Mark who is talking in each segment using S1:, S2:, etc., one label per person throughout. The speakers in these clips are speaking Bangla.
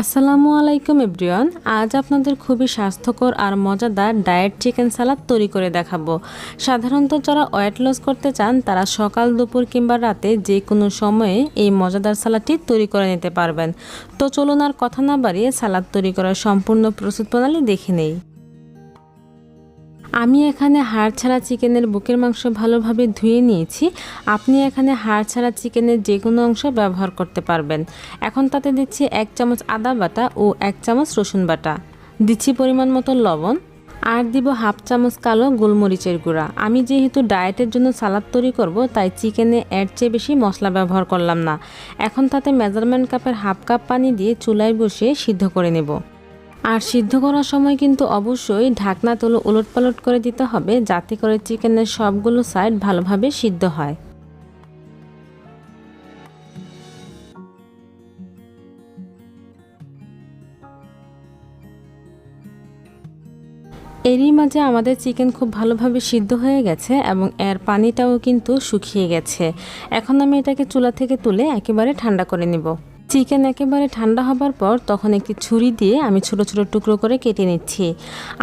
S1: আসসালামু আলাইকুম এভরিওয়ান। আজ আপনাদের খুবই স্বাস্থ্যকর আর মজাদার ডায়েট চিকেন সালাদ তৈরি করে দেখাবো। সাধারণত যারা ওয়েট লস করতে চান তারা সকাল দুপুর কিংবা রাতে যে কোনো সময়ে এই মজাদার সালাদটি তৈরি করে নিতে পারবেন। তো চলুন আর কথা না বাড়িয়ে সালাদ তৈরি করার সম্পূর্ণ প্রস্তুত প্রণালী দেখে নেই। আমি এখানে হাড় ছাড়া চিকেনের বুকের মাংস ভালোভাবে ধুয়ে নিয়েছি। আপনি এখানে হাড় ছাড়া চিকেনের যে কোনো অংশ ব্যবহার করতে পারবেন। এখন তাতে দিচ্ছি 1 চামচ আদা বাটা ও 1 চামচ রসুন বাটা, দিচ্ছি পরিমাণ মতো লবণ, আর দিব 1/2 চামচ কালো গোলমরিচের গুঁড়া। আমি যেহেতু ডায়েটের জন্য সালাদ তৈরি করব তাই চিকেনে এর চেয়ে বেশি মশলা ব্যবহার করলাম না। এখন তাতে মেজারমেন্ট কাপের 1/2 কাপ পানি দিয়ে চুলায় বসিয়ে সিদ্ধ করে নেব। আর সিদ্ধ করার সময় কিন্তু অবশ্যই ঢাকনা তুলে উলটপালট করে দিতে হবে, যাতে করে চিকেনের সবগুলো সাইড ভালোভাবে সিদ্ধ হয়। এরই মাঝে আমাদের চিকেন খুব ভালোভাবে সিদ্ধ হয়ে গেছে এবং এর পানিটাও কিন্তু শুকিয়ে গেছে। এখন আমি এটাকে চুলা থেকে তুলে একেবারে ঠান্ডা করে নিব। চিকেন একেবারে ঠান্ডা হবার পর তখন একটি ছুরি দিয়ে আমি ছোট ছোট টুকরো করে কেটে নিচ্ছি।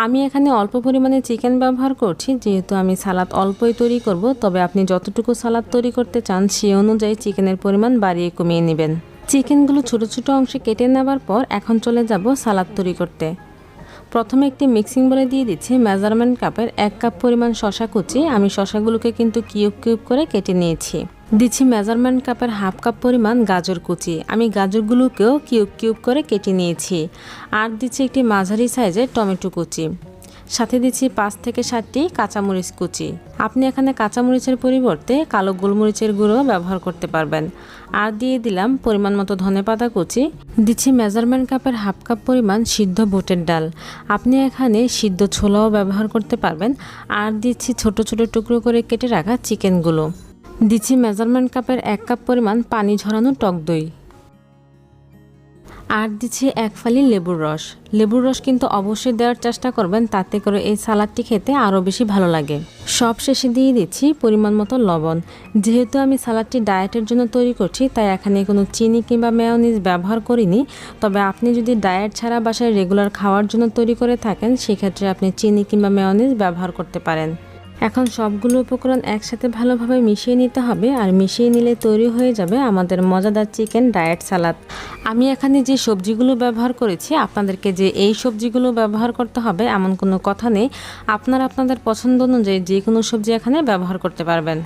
S1: আমি এখানে অল্প পরিমাণে চিকেন ব্যবহার করছি, যেহেতু আমি সালাদ অল্পই তৈরি করব। তবে আপনি যতটুকু সালাদ তৈরি করতে চান সেই অনুযায়ী চিকেনের পরিমাণ বাড়িয়ে কমিয়ে নেবেন। চিকেনগুলো ছোট ছোট অংশে কেটে নেবার পর এখন চলে যাব সালাদ তৈরি করতে। প্রথমে একটি মিক্সিং বলে দিয়ে দিচ্ছি মেজারমেন্ট কাপের 1 কাপ পরিমাণ শসা কুচি। আমি শসাগুলোকে কিন্তু কিউব কিউব করে কেটে নিয়েছি। দিচ্ছি মেজারমেন্ট কাপের 1/2 কাপ পরিমাণ গাজর কুচি। আমি গাজরগুলোকেও কিউব কিউব করে কেটে নিয়েছি। আর দিচ্ছি একটি মাঝারি সাইজের টমেটো কুচি। সাথে দিচ্ছি 5 থেকে 7টি কাঁচামরিচ কুচি। আপনি এখানে কাঁচামরিচের পরিবর্তে কালো গোলমরিচের গুঁড়ো ব্যবহার করতে পারবেন। আর দিয়ে দিলাম পরিমাণ মতো ধনেপাতা কুচি। দিচ্ছি মেজারমেন্ট কাপের 1/2 কাপ পরিমাণ সিদ্ধ বুটের ডাল। আপনি এখানে সিদ্ধ ছোলাও ব্যবহার করতে পারবেন। আর দিচ্ছি ছোট ছোট টুকরো করে কেটে রাখা চিকেনগুলো। দিচ্ছি মেজারমেন্ট কাপের 1 কাপ পরিমাণ পানি ঝরানো টক দই। আর দিচ্ছি 1 ফালি লেবুর রস। লেবুর রস কিন্তু অবশ্যই দেওয়ার চেষ্টা করবেন, তাতে করে এই সালাদটি খেতে আরও বেশি ভালো লাগে। সব শেষে দিয়ে দিচ্ছি পরিমাণ মতো লবণ। যেহেতু আমি সালাদটি ডায়েটের জন্য তৈরি করছি তাই এখানে কোনো চিনি কিংবা মেয়োনিজ ব্যবহার করিনি। তবে আপনি যদি ডায়েট ছাড়া বাসায় রেগুলার খাওয়ার জন্য তৈরি করে থাকেন সেক্ষেত্রে আপনি চিনি কিংবা মেয়োনিজ ব্যবহার করতে পারেন। এখন সবগুলো উপকরণ একসাথে ভালোভাবে মিশিয়ে নিতে হবে। আর মিশিয়ে নিলে তৈরি হয়ে যাবে আমাদের মজাদার চিকেন ডায়েট সালাদ। আমি এখানে যে সবজিগুলো ব্যবহার করেছি আপনাদেরকে যে এই সবজিগুলো ব্যবহার করতে হবে এমন কোনো কথা নেই। আপনারা আপনাদের পছন্দ অনুযায়ী যে কোনো সবজি এখানে ব্যবহার করতে পারবেন।